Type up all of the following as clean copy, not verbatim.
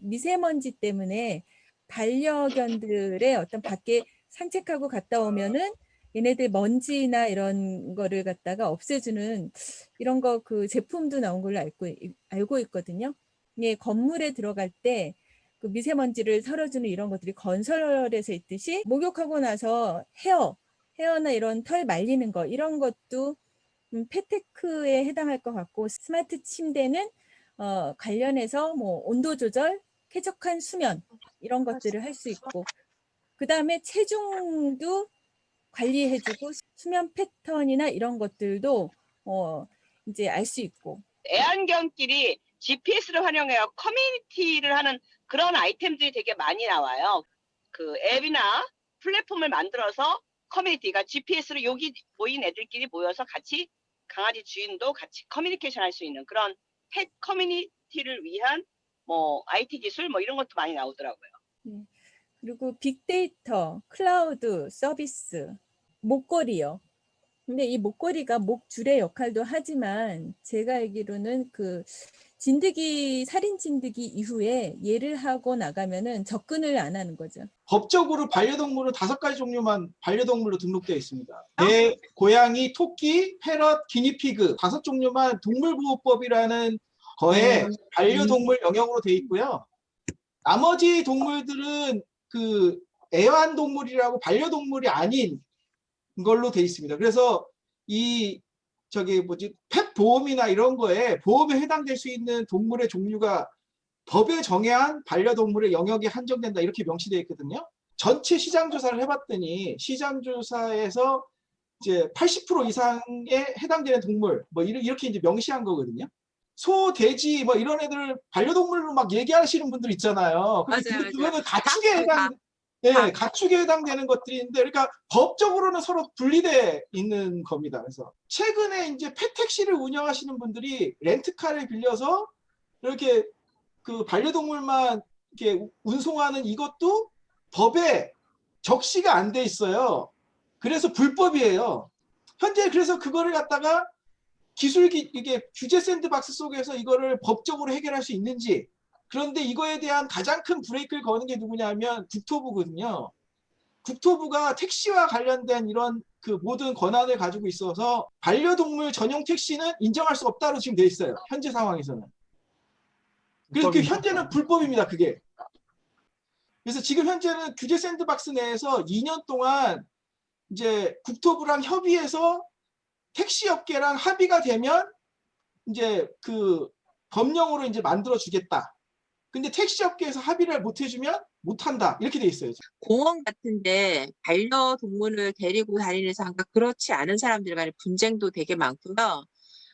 미세먼지 때문에 반려견들의 어떤 밖에 산책하고 갔다 오면은 얘네들 먼지나 이런 거를 갖다가 없애주는 이런 거 그 제품도 나온 걸로 알고 있거든요. 예, 건물에 들어갈 때 그 미세먼지를 털어주는 이런 것들이 건설에서 있듯이 목욕하고 나서 헤어나 이런 털 말리는 거 이런 것도 펫테크에 해당할 것 같고, 스마트 침대는 관련해서 뭐 온도 조절, 쾌적한 수면 이런 것들을 할 수 있고, 그 다음에 체중도 관리해주고 수면 패턴이나 이런 것들도 이제 알 수 있고. 애완견끼리 GPS를 활용해서 커뮤니티를 하는 그런 아이템들이 되게 많이 나와요. 그 앱이나 플랫폼을 만들어서 커뮤니티가 GPS로 여기 모인 애들끼리 모여서 같이 강아지 주인도 같이 커뮤니케이션 할 수 있는 그런 펫 커뮤니티를 위한 뭐 IT 기술 뭐 이런 것도 많이 나오더라고요. 네. 그리고 빅데이터, 클라우드 서비스, 목걸이요. 근데 이 목걸이가 목줄의 역할도 하지만 제가 알기로는 그 살인 진드기 이후에 얘를 하고 나가면은 접근을 안 하는 거죠. 법적으로 반려동물은 5가지 종류만 반려동물로 등록되어 있습니다. 개, 고양이, 토끼, 패럿, 기니피그 5종류만 동물보호법이라는 거에 반려동물 영역으로 되어 있고요. 나머지 동물들은 그 애완동물이라고 반려동물이 아닌 걸로 되어 있습니다. 그래서 이 펫 보험이나 이런 거에 보험에 해당될 수 있는 동물의 종류가 법에 정한 반려동물의 영역에 한정된다 이렇게 명시되어 있거든요. 전체 시장 조사를 해봤더니 시장 조사에서 이제 80% 이상에 해당되는 동물 뭐 이렇게 이제 명시한 거거든요. 소, 돼지 뭐 이런 애들 반려동물로 막 얘기하시는 분들 있잖아요. 근데 그거는 가축에 해당되는 것들인데, 그러니까 법적으로는 서로 분리돼 있는 겁니다. 그래서 최근에 이제 펫택시를 운영하시는 분들이 렌트카를 빌려서 이렇게 그 반려동물만 이렇게 운송하는 이것도 법에 적시가 안 돼 있어요. 그래서 불법이에요. 현재 그래서 그거를 갖다가 이게 규제 샌드박스 속에서 이거를 법적으로 해결할 수 있는지, 그런데 이거에 대한 가장 큰 브레이크를 거는 게 누구냐면 국토부거든요. 국토부가 택시와 관련된 이런 그 모든 권한을 가지고 있어서 반려동물 전용 택시는 인정할 수 없다로 지금 돼 있어요. 현재 상황에서는. 그래서 현재는 불법입니다, 그게. 그래서 지금 현재는 규제 샌드박스 내에서 2년 동안 이제 국토부랑 협의해서 택시업계랑 합의가 되면 이제 그 법령으로 이제 만들어 주겠다. 근데 택시업계에서 합의를 못 해주면 못한다. 이렇게 돼 있어요. 공원 같은데 반려동물을 데리고 다니는 사람과 그렇지 않은 사람들 간의 분쟁도 되게 많고요.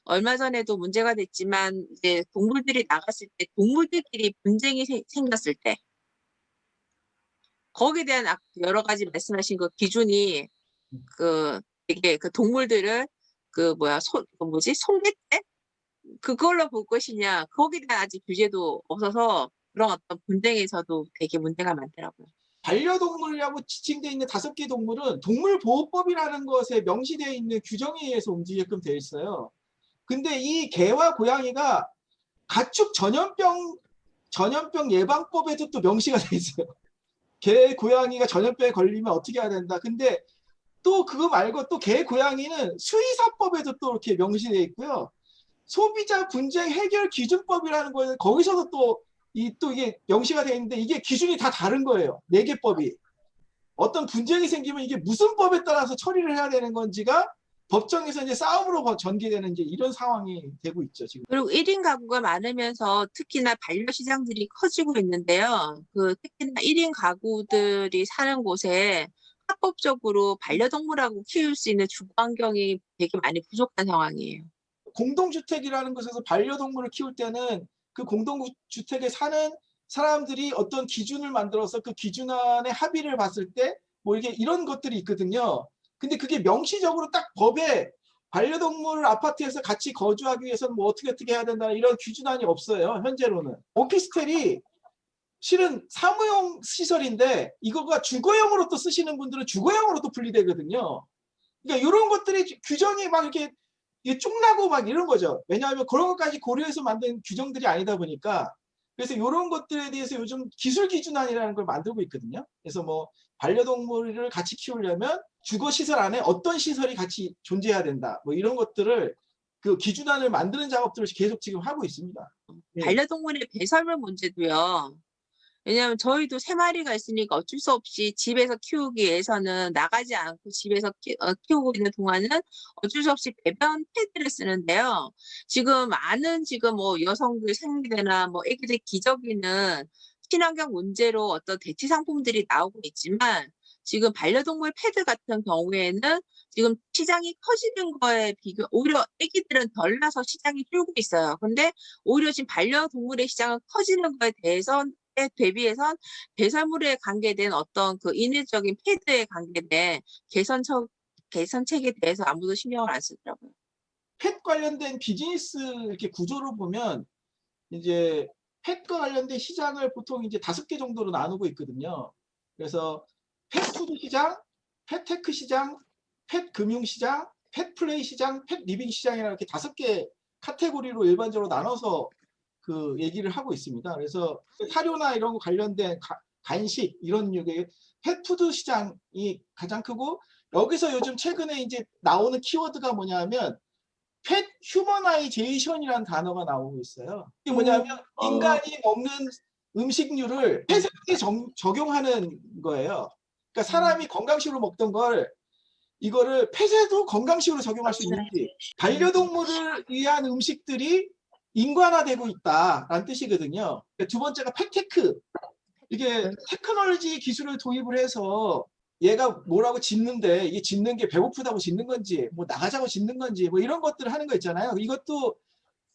얼마 전에도 문제가 됐지만 이제 동물들이 나갔을 때 동물들끼리 분쟁이 생겼을 때 거기에 대한 여러 가지 말씀하신 그 기준이 그 되게 그 동물들을 송괴죄? 그걸로 볼 것이냐, 거기에 대한 아직 규제도 없어서 그런 어떤 분쟁에서도 되게 문제가 많더라고요. 반려동물이라고 지칭되어 있는 5개 동물은 동물보호법이라는 것에 명시되어 있는 규정에 의해서 움직이게끔 되어 있어요. 근데 이 개와 고양이가 가축 전염병 예방법에도 또 명시가 되어 있어요. 개, 고양이가 전염병에 걸리면 어떻게 해야 된다. 근데 또 그거 말고 또 개, 고양이는 수의사법에도 또 이렇게 명시되어 있고요. 소비자 분쟁 해결 기준법이라는 거는 거기서도 또 이게 명시가 되어 있는데, 이게 기준이 다 다른 거예요. 4개 법이. 어떤 분쟁이 생기면 이게 무슨 법에 따라서 처리를 해야 되는 건지가 법정에서 이제 싸움으로 전개되는 이제 이런 상황이 되고 있죠, 지금. 그리고 1인 가구가 많으면서 특히나 반려시장들이 커지고 있는데요. 특히나 1인 가구들이 사는 곳에 합법적으로 반려동물하고 키울 수 있는 주거 환경이 되게 많이 부족한 상황이에요. 공동주택이라는 곳에서 반려동물을 키울 때는 그 공동주택에 사는 사람들이 어떤 기준을 만들어서 그 기준 안에 합의를 봤을 때 뭐 이런 것들이 있거든요. 근데 그게 명시적으로 딱 법에 반려동물 아파트에서 같이 거주하기 위해서는 뭐 어떻게 해야 된다는 이런 기준안이 없어요, 현재로는. 오피스텔이 실은 사무용 시설인데 이거가 주거용으로 또 쓰시는 분들은 주거용으로 또 분리되거든요. 그러니까 이런 것들이 규정이 막 이렇게 쭉 나고 막 이런 거죠. 왜냐하면 그런 것까지 고려해서 만든 규정들이 아니다 보니까 그래서 이런 것들에 대해서 요즘 기술 기준안이라는 걸 만들고 있거든요. 그래서 뭐 반려동물을 같이 키우려면 주거 시설 안에 어떤 시설이 같이 존재해야 된다. 뭐 이런 것들을 그 기준안을 만드는 작업들을 계속 지금 하고 있습니다. 예. 반려동물의 배설물 문제도요. 왜냐하면 저희도 3마리가 있으니까 어쩔 수 없이 집에서 키우기 위해서는 나가지 않고 집에서 키우고 있는 동안은 어쩔 수 없이 배변 패드를 쓰는데요. 지금 많은 지금 뭐 여성들 생리대나 뭐 애기들 기저귀는 친환경 문제로 어떤 대체 상품들이 나오고 있지만 지금 반려동물 패드 같은 경우에는 지금 시장이 커지는 거에 비교 오히려 애기들은 덜 나서 시장이 줄고 있어요. 근데 오히려 지금 반려동물의 시장은 커지는 거에 대비해선 배설물에 관계된 어떤 그 인위적인 패드에 관계된 개선책에 대해서 아무도 신경을 안 쓰더라고요. 펫 관련된 비즈니스 이렇게 구조를 보면 이제 펫과 관련된 시장을 보통 이제 5개 정도로 나누고 있거든요. 그래서 펫푸드 시장, 펫테크 시장, 펫 금융 시장, 펫플레이 시장, 펫 리빙 시장이라 이렇게 5개 카테고리로 일반적으로 나눠서 그 얘기를 하고 있습니다. 그래서 사료나 이런 거 관련된 간식 이런 류의 펫푸드 시장이 가장 크고 여기서 요즘 최근에 이제 나오는 키워드가 뭐냐면 펫 휴머나이제이션이라는 단어가 나오고 있어요. 이게 뭐냐면 인간이 먹는 음식류를 펫에 적용하는 거예요. 그러니까 사람이 건강식으로 먹던 걸 이거를 펫에도 건강식으로 적용할 수 있는지 반려동물을 위한 음식들이 인간화되고 있다라는 뜻이거든요. 두 번째가 펫테크. 이게 테크놀로지 기술을 도입을 해서 얘가 뭐라고 짖는데 이게 짖는 게 배고프다고 짖는 건지 뭐 나가자고 짖는 건지 뭐 이런 것들을 하는 거 있잖아요. 이것도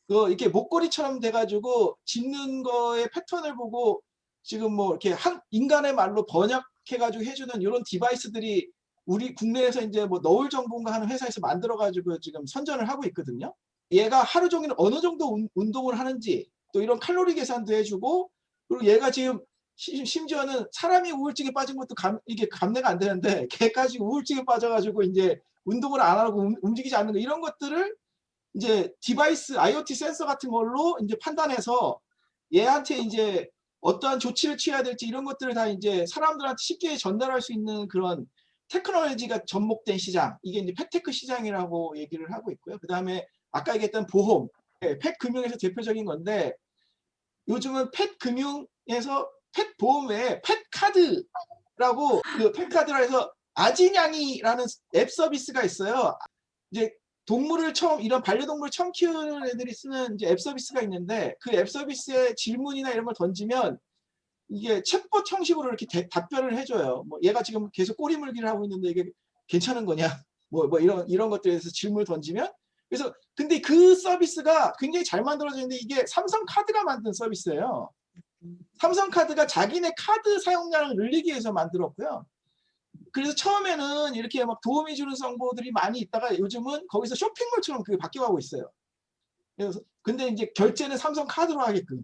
이렇게 목걸이처럼 돼가지고 짖는 거의 패턴을 보고 지금 뭐 이렇게 인간의 말로 번역해가지고 해주는 이런 디바이스들이 우리 국내에서 이제 뭐 너울정보인가 하는 회사에서 만들어가지고 지금 선전을 하고 있거든요. 얘가 하루 종일 어느 정도 운동을 하는지 또 이런 칼로리 계산도 해주고 그리고 얘가 지금 심지어는 사람이 우울증에 빠진 것도 이게 감내가 안 되는데 걔까지 우울증에 빠져가지고 이제 운동을 안 하고 움직이지 않는 거 이런 것들을 이제 디바이스 IoT 센서 같은 걸로 이제 판단해서 얘한테 이제 어떠한 조치를 취해야 될지 이런 것들을 다 이제 사람들한테 쉽게 전달할 수 있는 그런 테크놀로지가 접목된 시장 이게 이제 펫테크 시장이라고 얘기를 하고 있고요. 그 다음에 아까 얘기했던 보험, 펫 금융에서 대표적인 건데 요즘은 펫 금융에서 펫 보험 외에 펫 카드라고 그 펫 카드라 해서 아지냥이라는 앱 서비스가 있어요. 이제 동물을 이런 반려동물을 처음 키우는 애들이 쓰는 이제 앱 서비스가 있는데 그 앱 서비스에 질문이나 이런 걸 던지면 이게 챗봇 형식으로 이렇게 답변을 해줘요. 뭐 얘가 지금 계속 꼬리물기를 하고 있는데 이게 괜찮은 거냐? 뭐 이런 것들에 대해서 질문을 던지면 그래서 근데 그 서비스가 굉장히 잘 만들어져 있는데 이게 삼성카드가 만든 서비스예요. 삼성카드가 자기네 카드 사용량을 늘리기 위해서 만들었고요. 그래서 처음에는 이렇게 막 도움이 주는 정보들이 많이 있다가 요즘은 거기서 쇼핑몰처럼 그게 바뀌어가고 있어요. 그래서 근데 이제 결제는 삼성카드로 하게끔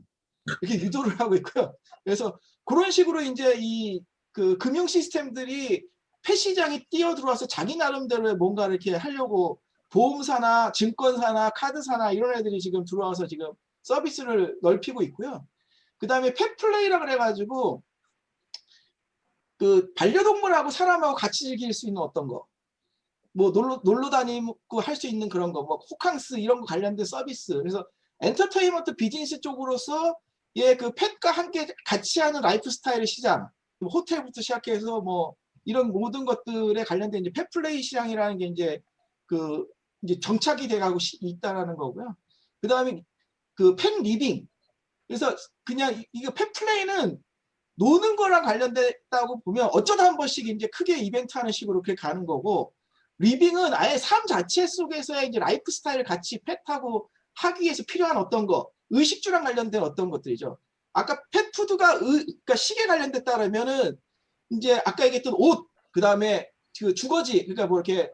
이렇게 유도를 하고 있고요. 그래서 그런 식으로 이제 그 금융 시스템들이 펫 시장에 뛰어들어와서 자기 나름대로 뭔가 이렇게 하려고 보험사나 증권사나 카드사나 이런 애들이 지금 들어와서 지금 서비스를 넓히고 있고요. 그 다음에 펫플레이라 그래가지고 그 반려동물하고 사람하고 같이 즐길 수 있는 어떤 거, 뭐 놀러 다니고 할 수 있는 그런 거, 뭐 호캉스 이런 거 관련된 서비스. 그래서 엔터테인먼트 비즈니스 쪽으로서 그 펫과 함께 같이 하는 라이프 스타일의 시장, 호텔부터 시작해서 뭐 이런 모든 것들에 관련된 이제 펫플레이 시장이라는 게 이제 이제 정착이 돼가고 있다라는 거고요. 그 다음에 그 펫 리빙. 그래서 그냥 이거 펫플레이는 노는 거랑 관련됐다고 보면 어쩌다 한 번씩 이제 크게 이벤트 하는 식으로 그렇게 가는 거고 리빙은 아예 삶 자체 속에서의 이제 라이프 스타일을 같이 펫하고 하기 위해서 필요한 어떤 거 의식주랑 관련된 어떤 것들이죠. 아까 펫푸드가 그러니까 식에 관련됐다라면은 이제 아까 얘기했던 옷, 그 다음에 그 주거지, 그러니까 뭐 이렇게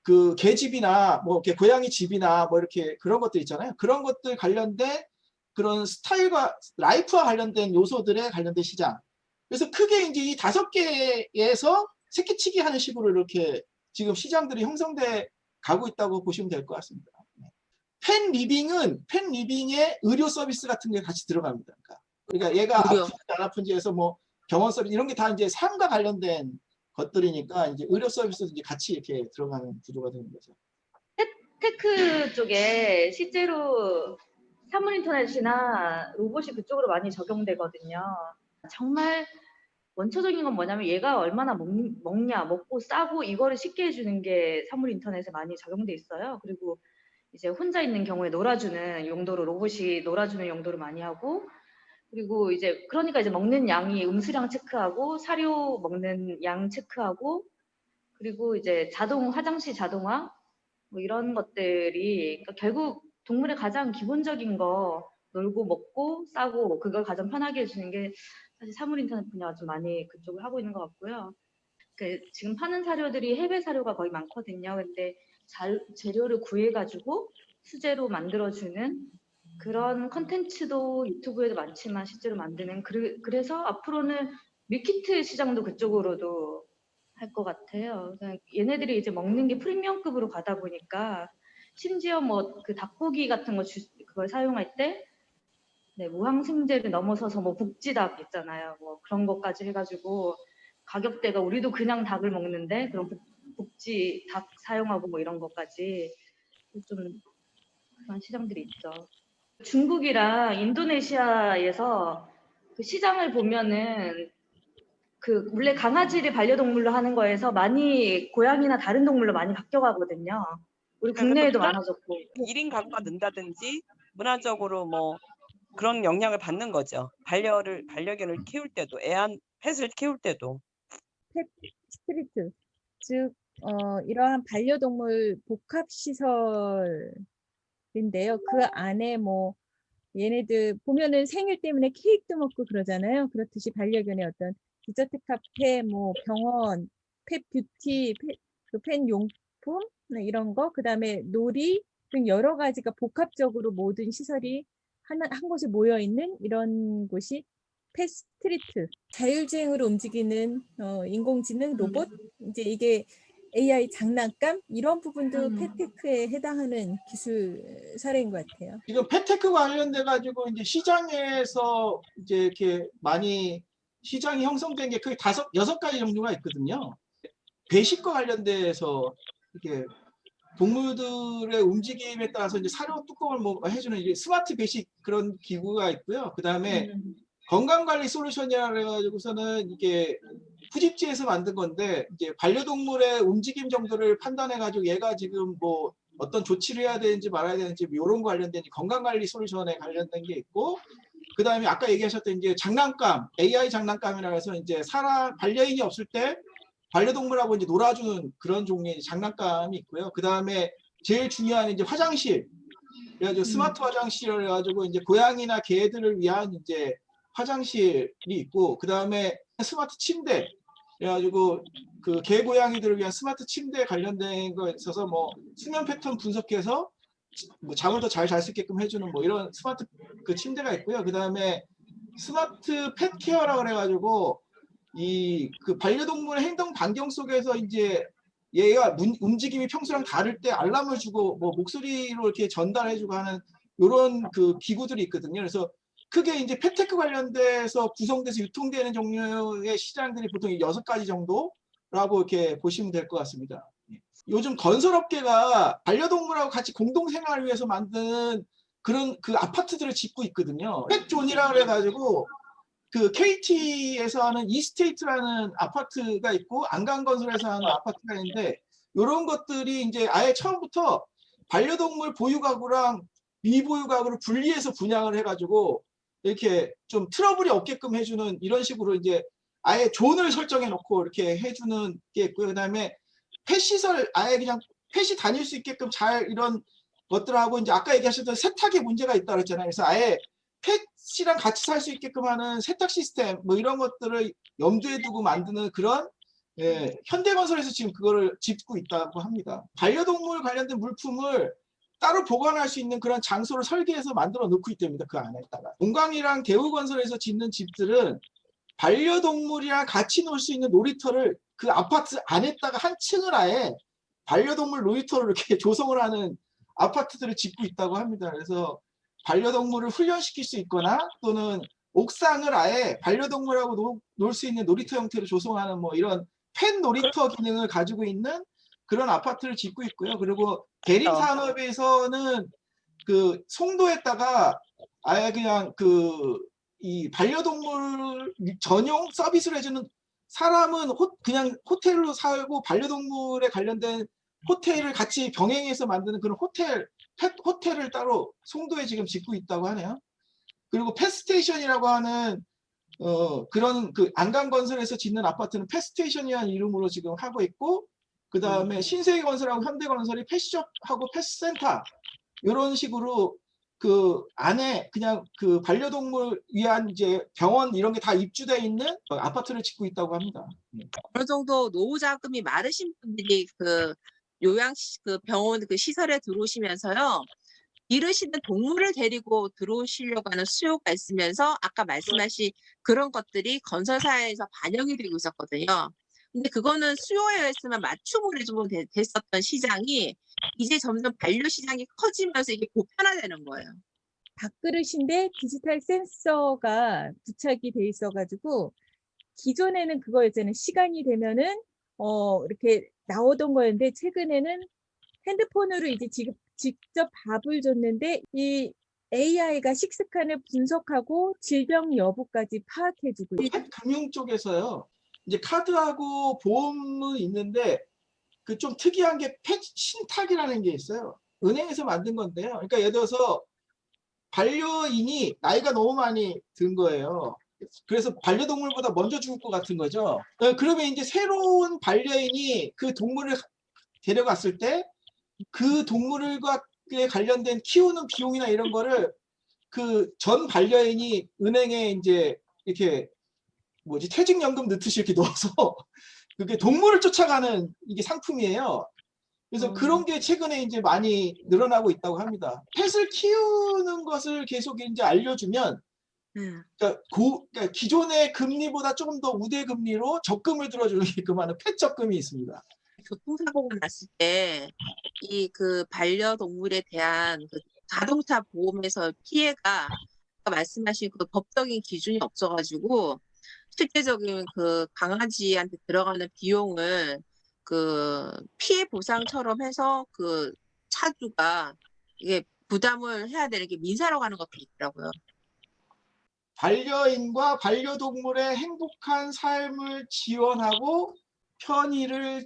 그 개집이나 뭐 이렇게 고양이 집이나 뭐 이렇게 그런 것들 있잖아요. 그런 것들 관련된 그런 스타일과 라이프와 관련된 요소들에 관련된 시장. 그래서 크게 이제 이 5개에서 새끼치기 하는 식으로 이렇게 지금 시장들이 형성돼 가고 있다고 보시면 될 것 같습니다. 팬 리빙에 의료 서비스 같은 게 같이 들어갑니다. 그러니까 얘가 의료. 아픈지 안 아픈지 해서 뭐 병원 서비스 이런 게 다 이제 삶과 관련된 것들이니까 이제 의료 서비스도 이제 같이 이렇게 들어가는 구조가 되는 거죠. 테크 쪽에 실제로 사물 인터넷이나 로봇이 그쪽으로 많이 적용되거든요. 정말 원초적인 건 뭐냐면 얘가 얼마나 먹냐, 먹고 싸고 이거를 쉽게 해주는 게 사물 인터넷에 많이 적용돼 있어요. 그리고 이제 혼자 있는 경우에 놀아주는 용도로 로봇이 놀아주는 용도로 많이 하고, 그리고 이제 그러니까 이제 먹는 양이 음수량 체크하고 사료 먹는 양 체크하고, 그리고 이제 화장실 자동화 뭐 이런 것들이, 그러니까 결국 동물의 가장 기본적인 거 놀고 먹고 싸고 그걸 가장 편하게 해주는 게 사실 사물 인터넷 분야가 좀 많이 그쪽을 하고 있는 것 같고요. 지금 파는 사료들이 해외 사료가 거의 많거든요. 근데 재료를 구해가지고 수제로 만들어주는 그런 컨텐츠도 유튜브에도 많지만 실제로 만드는, 그래서 앞으로는 밀키트 시장도 그쪽으로도 할 것 같아요. 얘네들이 이제 먹는 게 프리미엄급으로 가다 보니까 심지어 뭐 그 닭고기 같은 거 그걸 사용할 때 네, 무항생제를 넘어서서 뭐 복지닭 있잖아요. 뭐 그런 것까지 해가지고 가격대가, 우리도 그냥 닭을 먹는데 그런 복지 닭 사용하고 뭐 이런 것까지 좀 그런 시장들이 있죠. 중국이랑 인도네시아에서 그 시장을 보면은 원래 강아지를 반려동물로 하는 거에서 많이 고양이나 다른 동물로 많이 바뀌어가거든요. 우리 국내에도 많아졌고. 1인 가구가 는다든지 문화적으로 뭐 그런 영향을 받는 거죠. 반려견을 키울 때도, 펫을 키울 때도. 펫 스트리트, 즉 이러한 반려동물 복합시설인데요. 그 안에 뭐 얘네들 보면은 생일 때문에 케이크도 먹고 그러잖아요. 그렇듯이 반려견의 어떤 디저트 카페, 뭐 병원, 펫 뷰티, 펫 용품 네, 이런 거, 그 다음에 놀이 등 여러 가지가 복합적으로 모든 시설이 한 곳에 모여 있는 이런 곳이 펫 스트리트. 자율주행으로 움직이는 인공지능 로봇, 이제 이게 AI 장난감 이런 부분도 펫테크에 해당하는 기술 사례인 것 같아요. 지금 펫테크 관련돼 가지고 이제 시장에서 이제 이렇게 많이 시장이 형성된 게 거의 6가지 정도가 있거든요. 배식과 관련돼서 이렇게 동물들의 움직임에 따라서 이제 사료 뚜껑을 뭐 해주는 이제 스마트 배식 그런 기구가 있고요. 그 다음에 건강관리 솔루션이라 그래가지고서는 이게 푸집지에서 만든 건데 이제 반려동물의 움직임 정도를 판단해가지고 얘가 지금 뭐 어떤 조치를 해야 되는지 말아야 되는지 이런 거 관련된 건강관리 솔루션에 관련된 게 있고, 그 다음에 아까 얘기하셨던 이제 장난감, AI 장난감이라 해서 이제 반려인이 없을 때 반려동물하고 이제 놀아주는 그런 종류의 장난감이 있고요. 그 다음에 제일 중요한 이제 화장실, 그래가지고 스마트 화장실을 해가지고 이제 고양이나 개들을 위한 이제 화장실이 있고, 그 다음에 스마트 침대, 그래가지고 그 개 고양이들을 위한 스마트 침대에 관련된 거 있어서 뭐 수면 패턴 분석해서 뭐 잠을 더 잘 잘 수 있게끔 해주는 뭐 이런 스마트 그 침대가 있고요. 그 다음에 스마트 펫 케어라고 그래가지고 이 그 반려동물의 행동 반경 속에서 이제 얘가 움직임이 평소랑 다를 때 알람을 주고 뭐 목소리로 이렇게 전달해주고 하는 이런 그 기구들이 있거든요. 그래서 크게 이제 펫테크 관련돼서 구성돼서 유통되는 종류의 시장들이 보통 6가지 정도라고 이렇게 보시면 될 것 같습니다. 요즘 건설업계가 반려동물하고 같이 공동생활을 위해서 만든 그런 그 아파트들을 짓고 있거든요. 펫존이라고 해가지고 그 KT에서 하는 이스테이트라는 아파트가 있고 안강건설에서 하는 아파트가 있는데, 이런 것들이 이제 아예 처음부터 반려동물 보유가구랑 미보유가구를 분리해서 분양을 해가지고 이렇게 좀 트러블이 없게끔 해주는 이런 식으로 이제 아예 존을 설정해 놓고 이렇게 해주는 게 있고요. 그 다음에 펫시설, 아예 그냥 펫이 다닐 수 있게끔 잘 이런 것들하고 이제 아까 얘기하셨던 세탁에 문제가 있다 그랬잖아요. 그래서 아예 펫이랑 같이 살 수 있게끔 하는 세탁 시스템 뭐 이런 것들을 염두에 두고 만드는 그런 현대건설에서 지금 그거를 짓고 있다고 합니다. 반려동물 관련된 물품을 따로 보관할 수 있는 그런 장소를 설계해서 만들어 놓고 있답니다. 그 안에다가. 동강이랑 대우건설에서 짓는 집들은 반려동물이랑 같이 놀 수 있는 놀이터를 그 아파트 안에다가 한 층을 아예 반려동물 놀이터를 이렇게 조성을 하는 아파트들을 짓고 있다고 합니다. 그래서 반려동물을 훈련시킬 수 있거나 또는 옥상을 아예 반려동물하고 놀 수 있는 놀이터 형태로 조성하는 뭐 이런 펫 놀이터 기능을 가지고 있는 그런 아파트를 짓고 있고요. 그리고 대림 산업에서는 그 송도에다가 아예 그냥 이 반려동물 전용 서비스를 해주는 사람은 그냥 호텔로 살고 반려동물에 관련된 호텔을 같이 병행해서 만드는 그런 펫 호텔을 따로 송도에 지금 짓고 있다고 하네요. 그리고 펫스테이션이라고 하는 그런 그 안강건설에서 짓는 아파트는 펫스테이션이라는 이름으로 지금 하고 있고, 그 다음에 신세계건설하고 현대건설이 펫숍하고 펫센터 이런 식으로 그 안에 그냥 그 반려동물 위한 이제 병원 이런 게 다 입주되어 있는 아파트를 짓고 있다고 합니다. 어느 정도 노후 자금이 많으신 분들이 그 그 병원 그 시설에 들어오시면서요. 기르시는 동물을 데리고 들어오시려고 하는 수요가 있으면서 아까 말씀하신 그런 것들이 건설사에서 반영이 되고 있었거든요. 근데 그거는 수요에 의해서만 맞춤을 해주면 됐었던 시장이 이제 점점 반려 시장이 커지면서 이게 보편화되는 거예요. 밥그릇인데 디지털 센서가 부착이 돼 있어가지고 기존에는 그거였잖아요. 시간이 되면은 이렇게 나오던 거였는데 최근에는 핸드폰으로 이제 직접 밥을 줬는데 이 AI가 식습관을 분석하고 질병 여부까지 파악해주고 펫 금융 쪽에서요. 이제 카드하고 보험은 있는데 그 좀 특이한 게 펫 신탁이라는 게 있어요. 은행에서 만든 건데요. 그러니까 예를 들어서 반려인이 나이가 너무 많이 든 거예요. 그래서 반려동물보다 먼저 죽을 것 같은 거죠. 그러면 이제 새로운 반려인이 그 동물을 데려갔을 때 그 동물과 관련된 키우는 비용이나 이런 거를 그 전 반려인이 은행에 이제 이렇게 퇴직연금 넣듯이 이렇게 넣어서 그게 동물을 쫓아가는 이게 상품이에요. 그래서 그런 게 최근에 이제 많이 늘어나고 있다고 합니다. 펫을 키우는 것을 계속 이제 알려주면, 그러니까 기존의 금리보다 조금 더 우대 금리로 적금을 들어주게끔 하는 펫 적금이 있습니다. 교통사고가 났을 때 이 그 반려동물에 대한 그 자동차 보험에서 피해가 아까 말씀하신 그 법적인 기준이 없어가지고 실제적인 그 강아지한테 들어가는 비용을 그 피해 보상처럼 해서 그 차주가 이게 부담을 해야 되는 게 민사로 가는 것도 있더라고요. 반려인과 반려동물의 행복한 삶을 지원하고 편의를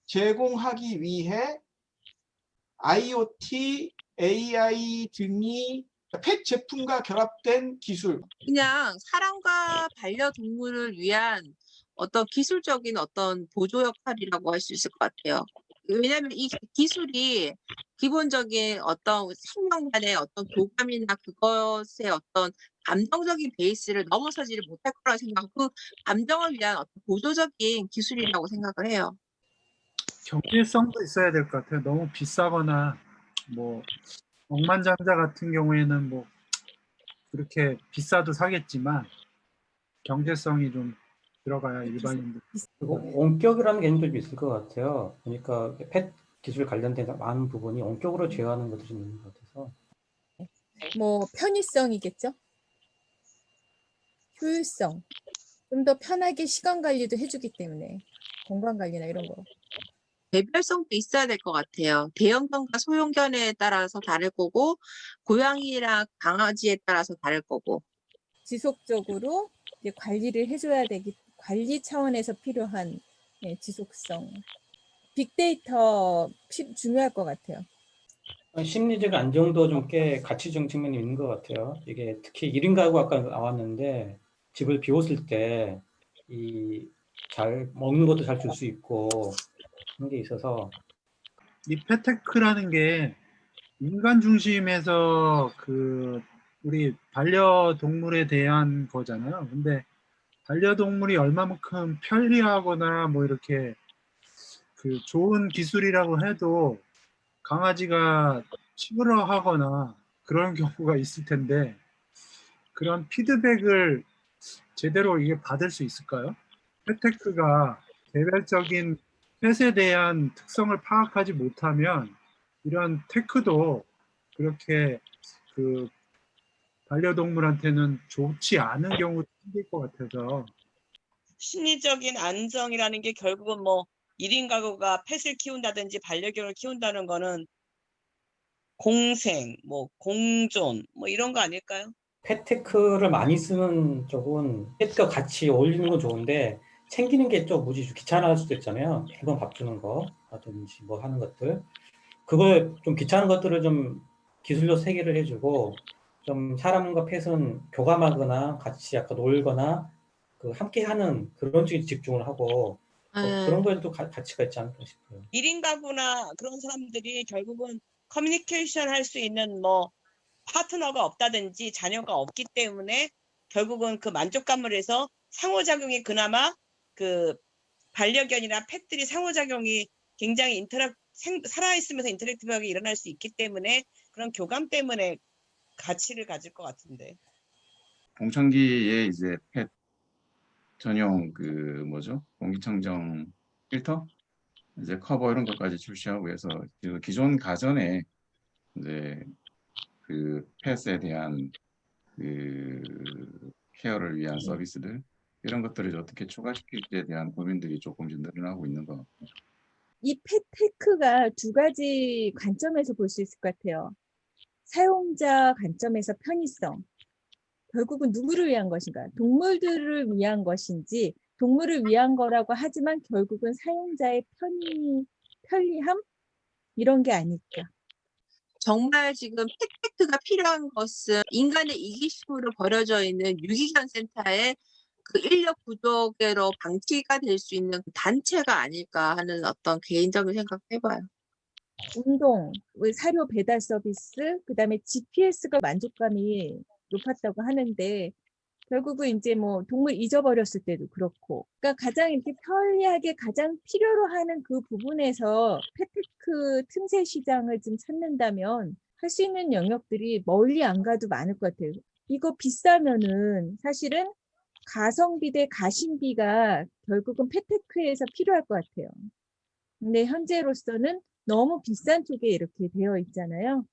제공하기 위해 IoT, AI 등이 펫 제품과 결합된 기술. 그냥 사람과 반려동물을 위한 어떤 기술적인 어떤 보조 역할이라고 할 수 있을 것 같아요. 왜냐하면 이 기술이 기본적인 어떤 생명 간의 어떤 교감이나 그것의 어떤 감정적인 베이스를 넘어서지를 못할 거라고 생각하고 그 감정을 위한 어떤 보조적인 기술이라고 생각을 해요. 경제성도 있어야 될 것 같아요. 너무 비싸거나 뭐 억만장자 같은 경우에는 뭐 그렇게 비싸도 사겠지만 경제성이 좀 들어가야 일반인들. 그리고 원격이라는 개념도 좀 있을 것 같아요. 그러니까 펫 기술 관련된 많은 부분이 원격으로 제어하는 것들이 좀 있는 것 같아서. 뭐 편의성이겠죠. 효율성. 좀 더 편하게 시간 관리도 해주기 때문에 건강 관리나 이런 거. 개별성도 있어야 될 것 같아요. 대형견과 소형견에 따라서 다를 거고 고양이랑 강아지에 따라서 다를 거고. 지속적으로 이제 관리를 해줘야 되기 관리 차원에서 필요한 지속성. 빅데이터 중요할 것 같아요. 심리적 안정도 좀 꽤 가치적 측면이 있는 것 같아요. 이게 특히 1인 가구 아까 나왔는데 집을 비웠을 때 이 잘 먹는 것도 잘 줄 수 있고 그런 게 있어서 이 펫테크라는 게 인간 중심에서 그 우리 반려동물에 대한 거잖아요. 근데 반려동물이 얼마만큼 편리하거나 뭐 이렇게 그 좋은 기술이라고 해도 강아지가 시끄러워하거나 그런 경우가 있을 텐데 그런 피드백을 제대로 이게 받을 수 있을까요? 펫테크가 개별적인 펫에 대한 특성을 파악하지 못하면 이런 테크도 그렇게 그 반려동물한테는 좋지 않은 경우도 생길 것 같아서. 심리적인 안정이라는 게 결국은 뭐 1인 가구가 펫을 키운다든지 반려견을 키운다는 거는 공생, 뭐 공존, 뭐 이런 거 아닐까요? 펫테크를 많이 쓰는 쪽은 펫과 같이 어울리는 건 좋은데 챙기는 게 좀 무지 귀찮을 수도 있잖아요. 매번 밥 주는 거라든지 뭐 하는 것들. 그걸 좀 귀찮은 것들을 좀 기술로 해결을 해주고 좀 사람과 펫은 교감하거나 같이 약간 놀거나 그 함께 하는 그런 쪽에 집중을 하고 그런 거에도 가치가 있지 않을까 싶어요. 1인 가구나 그런 사람들이 결국은 커뮤니케이션 할 수 있는 뭐 파트너가 없다든지 자녀가 없기 때문에 결국은 그 만족감을 해서 상호작용이 그나마 그 반려견이나 펫들이 상호작용이 굉장히 살아있으면서 인터랙티브하게 일어날 수 있기 때문에 그런 교감 때문에 가치를 가질 것 같은데. 공청기에 이제 펫 전용 그 뭐죠? 공기청정 필터 이제 커버 이런 것까지 출시하고 해서 그 기존 가전에 이제 그 펫에 대한 그 케어를 위한 서비스들 이런 것들을 어떻게 추가시킬지에 대한 고민들이 조금씩 늘어나고 있는 것 같고. 이 펫테크가 두 가지 관점에서 볼 수 있을 것 같아요. 사용자 관점에서 편의성. 결국은 누구를 위한 것인가? 동물들을 위한 것인지 동물을 위한 거라고 하지만 결국은 사용자의 편리함? 이런 게 아닐까. 정말 지금 팩트가 필요한 것은 인간의 이기심으로 벌어져 있는 유기견 센터의 그 인력 부족으로 방치가 될 수 있는 단체가 아닐까 하는 어떤 개인적인 생각 해봐요. 운동, 사료 배달 서비스, 그다음에 GPS가 만족감이 높았다고 하는데 결국은 이제 뭐 동물 잊어버렸을 때도 그렇고, 그러니까 가장 이렇게 편리하게 가장 필요로 하는 그 부분에서 펫테크 틈새 시장을 좀 찾는다면 할 수 있는 영역들이 멀리 안 가도 많을 것 같아요. 이거 비싸면은 사실은 가성비 대 가심비가 결국은 펫테크에서 필요할 것 같아요. 근데 현재로서는 너무 비싼 쪽에 이렇게 되어 있잖아요.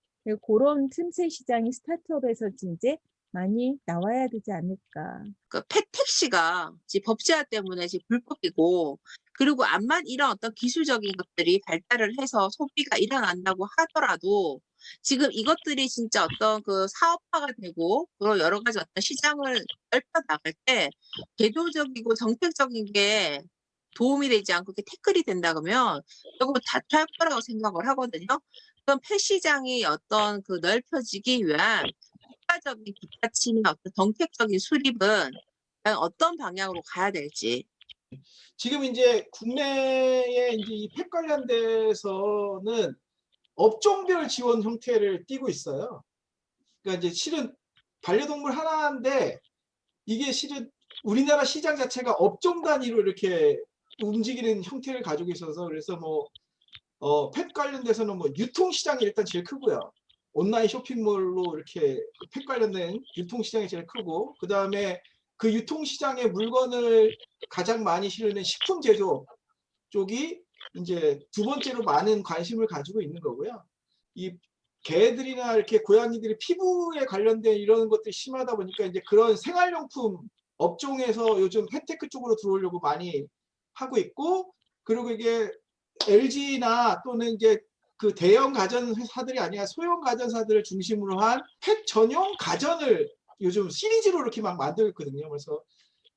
그런 틈새 시장이 스타트업에서 이제 많이 나와야 되지 않을까. 그 펫택시가 지금 법제화 때문에 지금 불법이고, 그리고 암만 이런 어떤 기술적인 것들이 발달을 해서 소비가 일어난다고 하더라도 지금 이것들이 진짜 어떤 그 사업화가 되고 그런 여러 가지 어떤 시장을 넓혀 나갈 때 제도적이고 정책적인 게 도움이 되지 않고 이렇게 태클이 된다 그러면 조금 다투할 거라고 생각을 하거든요. 그럼 펫 시장이 어떤 그 넓혀지기 위한 국가적인 뒷받침이나 어떤 정책적인 수립은 과연 어떤 방향으로 가야 될지. 지금 이제 국내에 이제 이 펫 관련돼서는 업종별 지원 형태를 띠고 있어요. 그러니까 이제 실은 반려동물 하나인데 이게 실은 우리나라 시장 자체가 업종 단위로 이렇게 움직이는 형태를 가지고 있어서 그래서 뭐 펫 관련돼서는 뭐 유통 시장이 일단 제일 크고요. 온라인 쇼핑몰로 이렇게 펫 관련된 유통 시장이 제일 크고 그 다음에 그 유통 시장에 물건을 가장 많이 실는 식품 제조 쪽이 이제 두 번째로 많은 관심을 가지고 있는 거고요. 이 개들이나 이렇게 고양이들이 피부에 관련된 이런 것들이 심하다 보니까 이제 그런 생활용품 업종에서 요즘 펫테크 쪽으로 들어오려고 많이 하고 있고, 그리고 이게 LG나 또는 이제 그 대형 가전사들이 아니라 소형 가전사들을 중심으로 한 펫 전용 가전을 요즘 시리즈로 이렇게 막 만들고 있거든요. 그래서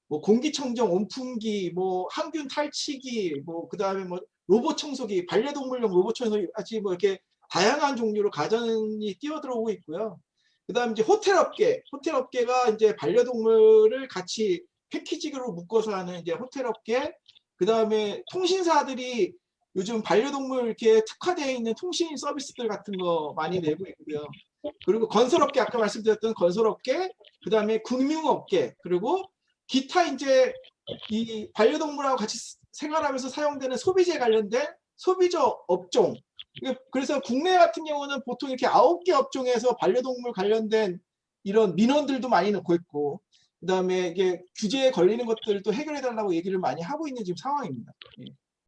뭐 공기청정 온풍기, 뭐 항균 탈취기, 뭐 그다음에 뭐 로봇 청소기, 반려동물용 로봇 청소기, 아직 뭐 이렇게 다양한 종류로 가전이 뛰어들어오고 있고요. 그다음에 이제 호텔업계가 이제 반려동물을 같이 패키지로 묶어서 하는 이제 호텔업계, 그다음에 통신사들이 요즘 반려동물 이렇게 특화되어 있는 통신 서비스들 같은 거 많이 내고 있고요. 그리고 건설업계, 아까 말씀드렸던 건설업계, 그다음에 금융업계, 그리고 기타 이제 이 반려동물하고 같이 생활하면서 사용되는 소비재 관련된 소비자 업종. 그래서 국내 같은 경우는 보통 이렇게 9개 업종에서 반려동물 관련된 이런 민원들도 많이 넣고 있고, 그다음에 이게 규제에 걸리는 것들도 해결해 달라고 얘기를 많이 하고 있는 지금 상황입니다. 예.